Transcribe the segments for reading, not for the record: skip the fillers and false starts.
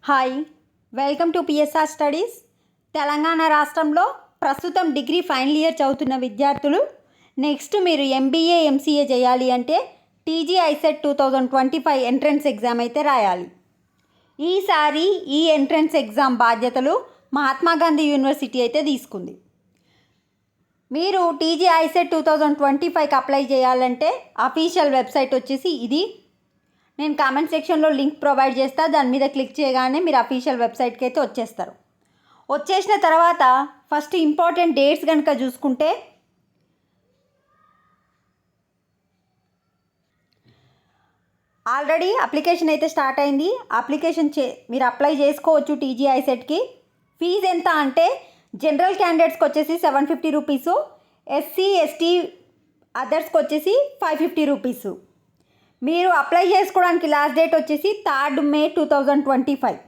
Hi, welcome to PSR studies. Telangana రాష్ట్రంలో ప్రస్తుతం degree final year చదువుతున్న విద్యార్థులు నెక్స్ట్ మీరు ఎంబీఏ ఎంసీఏ చేయాలి అంటే టీజీ ఐసెట్ 2025 ఎంట్రన్స్ ఎగ్జామ్ అయితే రాయాలి. ఈసారి ఈ ఎంట్రన్స్ ఎగ్జామ్ బాధ్యతలు మహాత్మా గాంధీ యూనివర్సిటీ అయితే తీసుకుంది. మీరు టీజీ ఐసెట్ 2025కి అప్లై చేయాలంటే అఫీషియల్ వెబ్సైట్ వచ్చేసి ఇది. నేను కామెంట్ సెక్షన్లో లింక్ ప్రొవైడ్ చేస్తా, దాని మీద క్లిక్ చేయగానే మీరు అఫీషియల్ వెబ్సైట్కి అయితే వచ్చేస్తారు. వచ్చేసిన తర్వాత ఫస్ట్ ఇంపార్టెంట్ డేట్స్ కనుక చూసుకుంటే ఆల్రెడీ అప్లికేషన్ అయితే స్టార్ట్ అయింది. అప్లికేషన్ మీరు అప్లై చేసుకోవచ్చు టీజీ ఐసెట్కి. ఫీజు ఎంత అంటే జనరల్ క్యాండిడేట్స్కి వచ్చేసి 750 రూపీసు, ఎస్సీ ఎస్టీ అదర్స్కి వచ్చేసి 550 రూపీసు. మీరు అప్లై చేసుకోవడానికి లాస్ట్ డేట్ వచ్చేసి 3 మే 2025.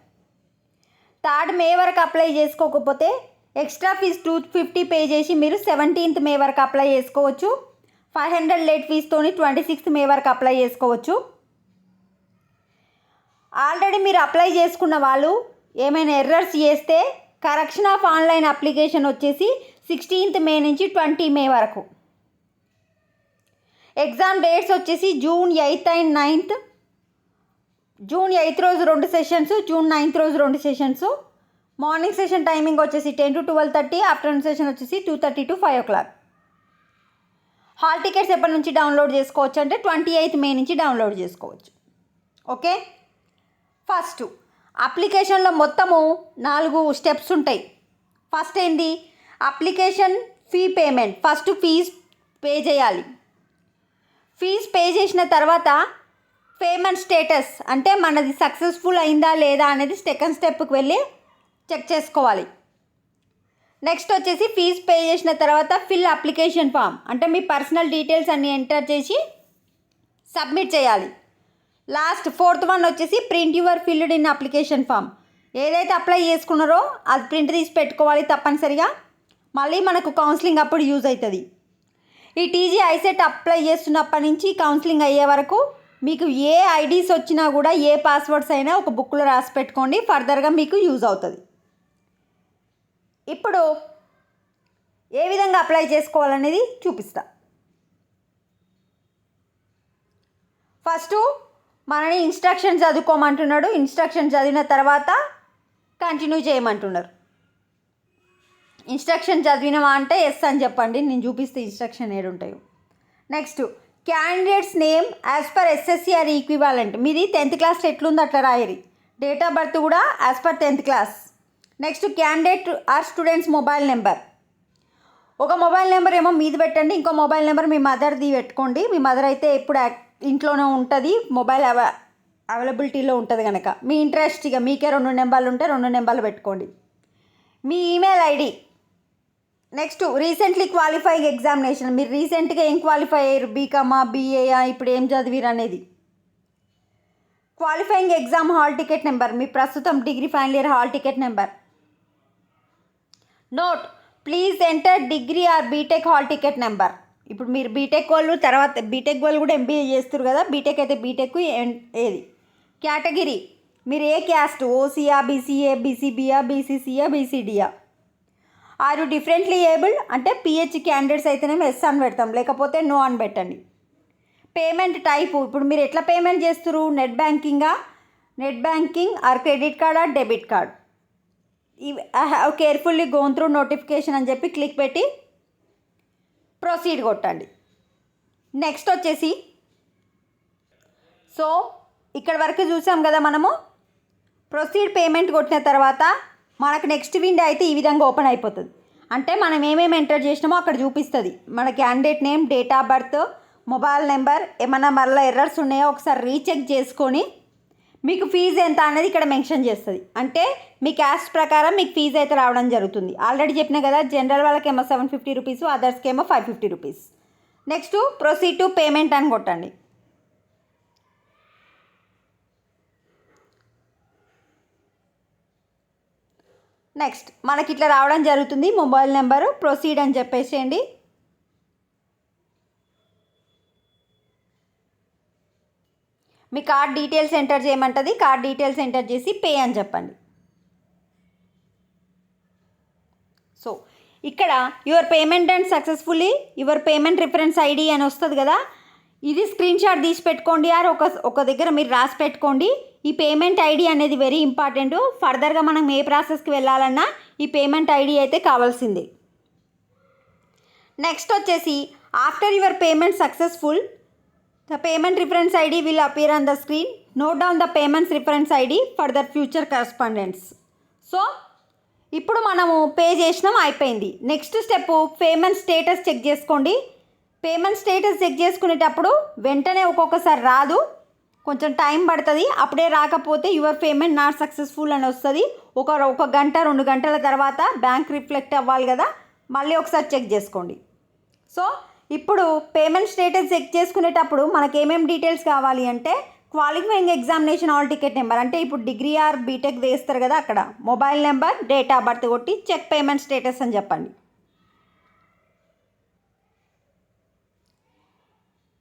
3 మే వరకు అప్లై చేసుకోకపోతే ఎక్స్ట్రా ఫీజ్ 250 పే చేసి మీరు 17th మే వరకు అప్లై చేసుకోవచ్చు. 500 లేట్ ఫీజ్తోని 26th మే వరకు అప్లై చేసుకోవచ్చు. ఆల్రెడీ మీరు అప్లై చేసుకున్న వాళ్ళు ఏమైనా ఎర్రర్స్ చేస్తే కరెక్షన్ ఆఫ్ ఆన్లైన్ అప్లికేషన్ వచ్చేసి 16th మే నుంచి 20 మే వరకు. ఎగ్జామ్ డేట్స్ వచ్చేసి June 8th and 9th. June 8th రోజు 2 సెషన్స్, జూన్ 9th రోజు 2 సెషన్స్. మార్నింగ్ సెషన్ టైమింగ్ వచ్చేసి 10 to 12:30, ఆఫ్టర్నూన్ సెషన్ వచ్చేసి 2:30 to 5 o'clock. హాల్ టికెట్స్ ఎప్పటి నుంచి డౌన్లోడ్ చేసుకోవచ్చు అంటే 28th మే నుంచి డౌన్లోడ్ చేసుకోవచ్చు. ఓకే, ఫస్ట్ అప్లికేషన్లో మొత్తము 4 స్టెప్స్ ఉంటాయి. ఫస్ట్ ఏంటి, application fee payment. First fees pay చేయాలి. ఫీజ్ పే చేసిన తర్వాత పేమెంట్ స్టేటస్ అంటే మనది సక్సెస్ఫుల్ అయిందా లేదా అనేది సెకండ్ స్టెప్కి వెళ్ళి చెక్ చేసుకోవాలి. నెక్స్ట్ వచ్చేసి ఫీజ్ పే చేసిన తర్వాత ఫిల్ అప్లికేషన్ ఫామ్ అంటే మీ పర్సనల్ డీటెయిల్స్ అన్నీ ఎంటర్ చేసి సబ్మిట్ చేయాలి. లాస్ట్ 4th వన్ వచ్చేసి print your filled in application form. ఏదైతే అప్లై చేసుకున్నారో అది ప్రింట్ తీసి పెట్టుకోవాలి తప్పనిసరిగా. మళ్ళీ మనకు కౌన్సిలింగ్ అప్పుడు యూజ్ అవుతుంది. ఈ టీజీ ఐసెట్ అప్లై చేస్తున్నప్పటి నుంచి కౌన్సిలింగ్ అయ్యే వరకు మీకు ఏ ఐడీస్ వచ్చినా కూడా ఏ పాస్వర్డ్స్ అయినా ఒక బుక్లో రాసి పెట్టుకోండి, ఫర్దర్గా మీకు యూజ్ అవుతుంది. ఇప్పుడు ఏ విధంగా అప్లై చేసుకోవాలనేది చూపిస్తా. ఫస్ట్ మనని ఇన్స్ట్రక్షన్ చదువుకోమంటున్నాడు. ఇన్స్ట్రక్షన్ చదివిన తర్వాత కంటిన్యూ చేయమంటున్నారు. ఇన్స్ట్రక్షన్ చదివినవా అంటే ఎస్ అని చెప్పండి, నేను చూపిస్తే ఇన్స్ట్రక్షన్ ఏడుంటాయో. Next candidates name as per SSC or equivalent. మీది 10th క్లాస్ ఎట్లుందో అట్లా రాయరి. డేట్ ఆఫ్ బర్త్ కూడా as per 10th class. Next candidate or students mobile number. ఒక మొబైల్ నెంబర్ ఏమో మీది పెట్టండి, ఇంకో మొబైల్ నెంబర్ మీ మదర్ది పెట్టుకోండి. మీ మదర్ అయితే ఎప్పుడు ఇంట్లోనే ఉంటుంది, మొబైల్ అవైలబిలిటీలో ఉంటుంది కనుక. మీ ఇంట్రెస్ట్ ఇక మీకే 2 నెంబర్లు ఉంటే 2 నెంబర్లు పెట్టుకోండి. మీ email ID. Next recently qualifying examination. మీరు రీసెంట్గా ఏం క్వాలిఫై అయ్యారు, బీకామా బీఏయా, ఇప్పుడు ఏం చదివిరు అనేది. Qualifying exam hall ticket number, మీ ప్రస్తుతం degree final year hall ticket number. Note, please enter degree or BTech hall ticket number. ఇప్పుడు మీరు బీటెక్ వాళ్ళు తర్వాత బీటెక్ వాళ్ళు కూడా ఎంబీఏ చేస్తారు కదా, బీటెక్ అయితే బీటెక్ ఏది. కేటగిరీ, మీరు ఏ క్యాస్ట్, ఓసీయా, బీసీఏ, బీసీబీయా, బీసీసీయా, బీసీడీయా. ఆర్ యూ డిఫరెంట్లీ ఏబుల్డ్ అంటే పిహెచ్ క్యాండిడేట్స్ అయితేనేమో ఎస్ అని పెడతాం, లేకపోతే నో అని పెట్టండి. పేమెంట్ టైపు, ఇప్పుడు మీరు ఎట్లా పేమెంట్ చేస్తారు, net banking or credit card or debit card. I have carefully gonna through notification అని చెప్పి క్లిక్ పెట్టి ప్రొసీడ్ కొట్టండి. నెక్స్ట్ వచ్చేసి సో ఇక్కడ వరకు చూసాం కదా మనము. ప్రొసీడ్ పేమెంట్ కొట్టిన తర్వాత మనకు నెక్స్ట్ విండో అయితే ఈ విధంగా ఓపెన్ అయిపోతుంది. అంటే మనం ఏమేమి ఎంటర్ చేసినామో అక్కడ చూపిస్తుంది. మన candidate name, date of birth, mobile number, ఏమన్నా మళ్ళీ ఎర్రర్స్ ఉన్నాయో ఒకసారి రీచెక్ చేసుకొని మీకు ఫీజు ఎంత అనేది ఇక్కడ మెన్షన్ చేస్తుంది. అంటే మీ క్యాస్ట్ ప్రకారం మీకు ఫీజు అయితే రావడం జరుగుతుంది. ఆల్రెడీ చెప్పినా కదా, జనరల్ వాళ్ళకేమో 750 రూపీస్, అదర్స్కి ఏమో 550 rupees. Next proceed to payment అని కొట్టండి. నెక్స్ట్ మనకి ఇట్లా రావడం జరుగుతుంది. మొబైల్ నెంబరు ప్రొసీడ్ అని చెప్పేసేయండి. మీ కార్డ్ డీటెయిల్స్ ఎంటర్ చేయమంటుంది. కార్డ్ డీటెయిల్స్ ఎంటర్ చేసి పే అని చెప్పండి. సో ఇక్కడ your payment and successfully your payment reference ID అని వస్తుంది కదా, ఇది స్క్రీన్ షాట్ తీసి పెట్టుకోండి. ఒక దగ్గర మీరు రాసి పెట్టుకోండి. ఈ పేమెంట్ ఐడి అనేది వెరీ ఇంపార్టెంట్. ఫర్దర్గా మనం ఏ ప్రాసెస్కి వెళ్ళాలన్నా ఈ పేమెంట్ ఐడి అయితే కావాల్సిందే. నెక్స్ట్ వచ్చేసి after your payment successful the payment reference ID will appear on the screen. Note down the payments reference ID for the future correspondents. So ఇప్పుడు మనము పే చేసినాం, అయిపోయింది. Next step payment status check చేసుకోండి. Payment status check చేసుకునేటప్పుడు వెంటనే ఒక్కొక్కసారి రాదు, కొంచెం టైం పడుతుంది. అప్పుడే రాకపోతే యువర్ పేమెంట్ నాట్ సక్సెస్ఫుల్ అని వస్తుంది. ఒక గంట 2 గంటల తర్వాత బ్యాంక్ రిఫ్లెక్ట్ అవ్వాలి కదా, మళ్ళీ ఒకసారి చెక్ చేసుకోండి. సో ఇప్పుడు పేమెంట్ స్టేటస్ చెక్ చేసుకునేటప్పుడు మనకు ఏమేమి డీటెయిల్స్ కావాలి అంటే qualifying examination hall ticket number, అంటే ఇప్పుడు డిగ్రీ ఆర్ బీటెక్ వేస్తారు కదా, అక్కడ mobile number, date of birth కొట్టి చెక్ పేమెంట్ స్టేటస్ అని చెప్పండి.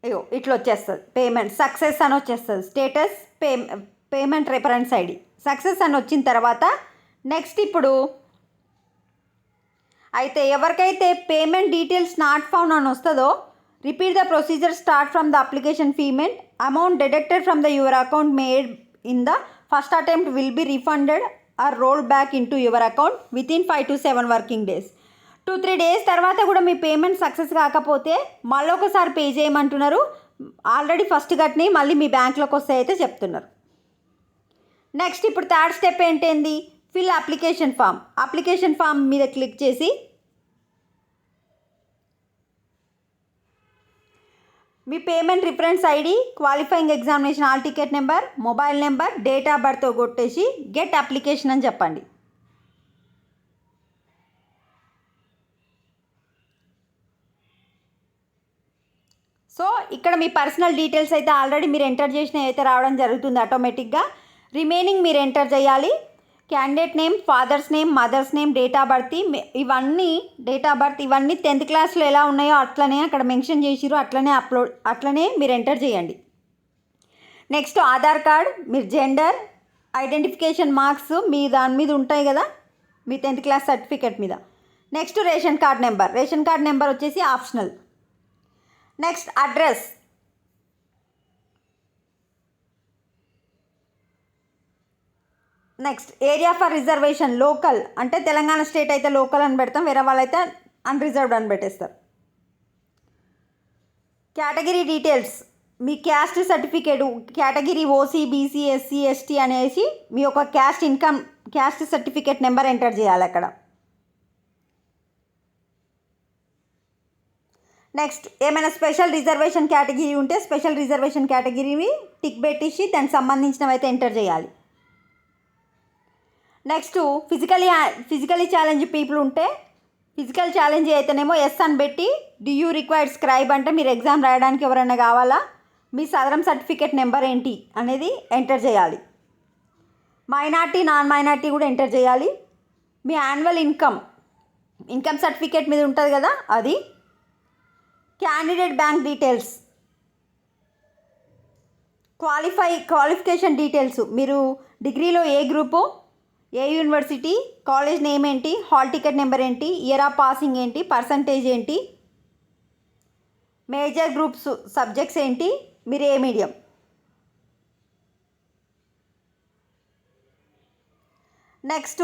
అయ్యో ఇట్లా వచ్చేస్తుంది, పేమెంట్ సక్సెస్ అని వచ్చేస్తుంది. Status payment reference ID success అని వచ్చిన తర్వాత నెక్స్ట్ ఇప్పుడు అయితే ఎవరికైతే పేమెంట్ డీటెయిల్స్ నాట్ ఫౌండ్ అని వస్తుందో repeat the procedure start from the application payment amount deducted from the your account made in the first attempt will be refunded or roll back in to your account within 5 to 7 working days. 2-3 days తర్వాత కూడా మీ payment success కాకపోతే మళ్ళీ ఒకసారి pay చేయమంటున్నారు. Already first కట్ని మళ్ళీ మీ బ్యాంక్లోకి వస్తే అయితే చెప్తున్నారు. నెక్స్ట్ ఇప్పుడు థర్డ్ స్టెప్ ఏంటండి, fill application form. Application form మీద క్లిక్ చేసి మీ payment reference ID, qualifying examination hall ticket number, mobile number, date of birth కొట్టేసి గెట్ అప్లికేషన్ అని చెప్పండి. సో ఇక్కడ మీ పర్సనల్ డీటెయిల్స్ అయితే ఆల్రెడీ మీరు ఎంటర్ చేసినవి అయితే రావడం జరుగుతుంది ఆటోమేటిక్గా. రిమైనింగ్ మీరు ఎంటర్ చేయాలి. Candidate name, father's name, mother's name, date of birth, date of birth ఇవన్నీ 10th క్లాస్లో ఎలా ఉన్నాయో అట్లనే అక్కడ మెన్షన్ చేసిరు, అట్లనే మీరు ఎంటర్ చేయండి. నెక్స్ట్ ఆధార్ కార్డ్, మీరు జెండర్, ఐడెంటిఫికేషన్ మార్క్స్ మీ దాని మీద ఉంటాయి కదా మీ 10th క్లాస్ సర్టిఫికేట్ మీద. నెక్స్ట్ రేషన్ కార్డ్ నెంబర్ వచ్చేసి optional. Next address, next area for reservation local, అంటే తెలంగాణ స్టేట్ అయితే లోకల్ అని పెడతాం, వేరే వాళ్ళైతే అన్రిజర్వ్డ్ అని పెట్టేస్తారు. కేటగిరీ డీటెయిల్స్, మీ caste certificate, category OC, BC, SC, ST అనేసి మీ యొక్క క్యాస్ట్ సర్టిఫికేట్ నెంబర్ ఎంటర్ చేయాలి అక్కడ. నెక్స్ట్ ఏమైనా స్పెషల్ రిజర్వేషన్ కేటగిరీ ఉంటే స్పెషల్ రిజర్వేషన్ కేటగిరీని టిక్ పెట్టేసి దానికి సంబంధించినవి అయితే ఎంటర్ చేయాలి. నెక్స్ట్ ఫిజికలీ ఛాలెంజ్ పీపుల్ ఉంటే ఫిజికల్ ఛాలెంజ్ అయితేనేమో ఎస్ అని పెట్టి యూ రిక్వైర్డ్ స్క్రైబ్ అంటే మీరు ఎగ్జామ్ రాయడానికి ఎవరైనా కావాలా, మీ సదరం సర్టిఫికేట్ నెంబర్ ఏంటి అనేది ఎంటర్ చేయాలి. మైనార్టీ, నాన్ మైనార్టీ కూడా ఎంటర్ చేయాలి. మీ యాన్యువల్ ఇన్కమ్ సర్టిఫికేట్ మీద ఉంటుంది కదా అది. Candidate bank details, qualification details, మీరు డిగ్రీలో ఏ గ్రూపు, ఏ యూనివర్సిటీ, కాలేజ్ నేమ్ ఏంటి, హాల్ టికెట్ నెంబర్ ఏంటి, ఇయర్ ఆఫ్ పాసింగ్ ఏంటి, పర్సంటేజ్ ఏంటి, మేజర్ గ్రూప్స్ సబ్జెక్ట్స్ ఏంటి, మీరు ఏ medium. Next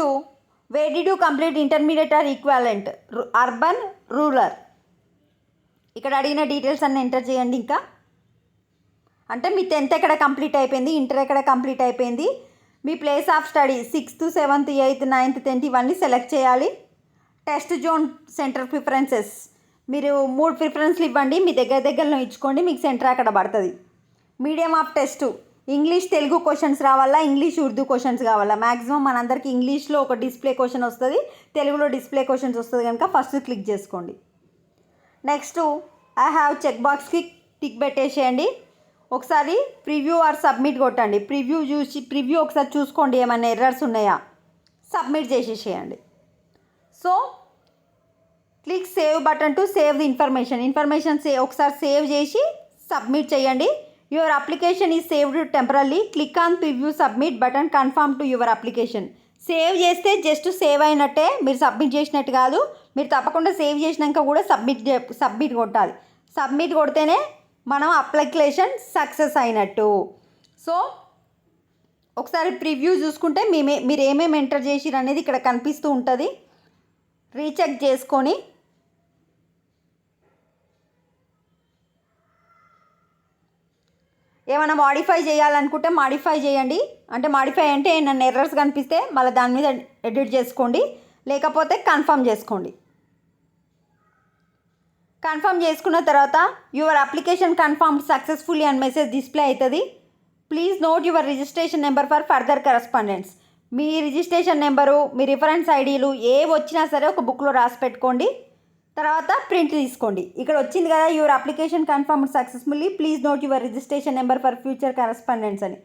where did you complete intermediate or equivalent, urban, rural. ఇక్కడ అడిగిన డీటెయిల్స్ అన్నీ ఎంటర్ చేయండి. ఇంకా అంటే మీ 10th ఎక్కడ కంప్లీట్ అయిపోయింది, ఇంటర్ ఎక్కడ కంప్లీట్ అయిపోయింది, మీ place of study 6th, 7th, 8th, 9th, 10th ఇవన్నీ సెలెక్ట్ చేయాలి. టెస్ట్ జోన్ సెంటర్ ప్రిఫరెన్సెస్, మీరు 3 ప్రిఫరెన్స్లు ఇవ్వండి, మీ దగ్గరలో ఇచ్చుకోండి, మీకు సెంటర్ అక్కడ పడుతుంది. Medium of test, English Telugu questions రావాలా, ఇంగ్లీష్ ఉర్దూ క్వశ్చన్స్ కావాలా. మ్యాక్సిమం మనందరికీ ఇంగ్లీష్లో ఒక డిస్ప్లే క్వశ్చన్ వస్తుంది, తెలుగులో డిస్ప్లే క్వశ్చన్స్ వస్తుంది కనుక ఫస్ట్ క్లిక్ చేసుకోండి. నెక్స్ట్ ఐ హ్యావ్ చెక్ బాక్స్కి టిక్ పెట్టేసేయండి. ఒకసారి ప్రివ్యూ ఆర్ సబ్మిట్ కొట్టండి. ప్రివ్యూ ఒకసారి చూసుకోండి ఏమైనా ఎర్రర్స్ ఉన్నాయా, సబ్మిట్ చేసేసేయండి. So click save button to save the information ఒకసారి సేవ్ చేసి సబ్మిట్ చేయండి. Your application is saved temporarily, click on preview submit button confirm to your application. Save చేస్తే జస్ట్ సేవ్ అయినట్టే, మీరు సబ్మిట్ చేసినట్టు కాదు. మీరు తప్పకుండా సేవ్ చేసినాక కూడా సబ్మిట్ కొట్టాలి. సబ్మిట్ కొడితేనే మనం అప్లికేషన్ సక్సెస్ అయినట్టు. సో ఒకసారి ప్రివ్యూ చూసుకుంటే మీరు ఏమేమి ఎంటర్ చేసిరు అనేది ఇక్కడ కనిపిస్తూ ఉంటుంది. రీచెక్ చేసుకొని ఏమైనా మాడిఫై చేయాలనుకుంటే మాడిఫై చేయండి. అంటే మాడిఫై అంటే నన్ను ఎర్రర్స్ కనిపిస్తే మళ్ళీ దాని మీద ఎడిట్ చేసుకోండి, లేకపోతే కన్ఫర్మ్ చేసుకోండి. కన్ఫర్మ్ చేసుకున్న తర్వాత యువర్ అప్లికేషన్ కన్ఫర్మ్ సక్సెస్ఫుల్లీ అని మెసేజ్ డిస్ప్లే అవుతుంది. Please note your registration number for further correspondence. మీ రిజిస్ట్రేషన్ నెంబరు, మీ రిఫరెన్స్ ఐడీలు ఏవి వచ్చినా సరే ఒక బుక్లో రాసి పెట్టుకోండి. తర్వాత ప్రింట్ తీసుకోండి. ఇక్కడ వచ్చింది కదా your application confirmed successfully, please note your registration number for future correspondence అని.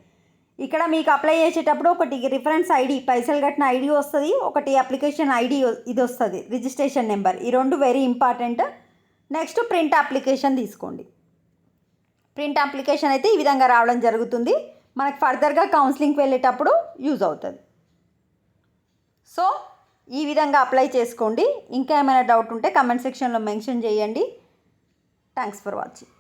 ఇక్కడ మీకు అప్లై చేసేటప్పుడు ఒకటి రిఫరెన్స్ ఐడి, పైసలు కట్టిన ఐడి వస్తుంది, ఒకటి అప్లికేషన్ ఐడి ఇది వస్తుంది, రిజిస్ట్రేషన్ నెంబర్. ఈ రెండు very important. Next print application తీసుకోండి. ప్రింట్ అప్లికేషన్ అయితే ఈ విధంగా రావడం జరుగుతుంది. మనకు ఫర్దర్గా కౌన్సిలింగ్కి వెళ్ళేటప్పుడు యూజ్ అవుతుంది. సో ఈ విధంగా అప్లై చేసుకోండి. ఇంకా ఏమైనా డౌట్ ఉంటే కమెంట్ సెక్షన్లో మెన్షన్ చేయండి. Thanks for watching.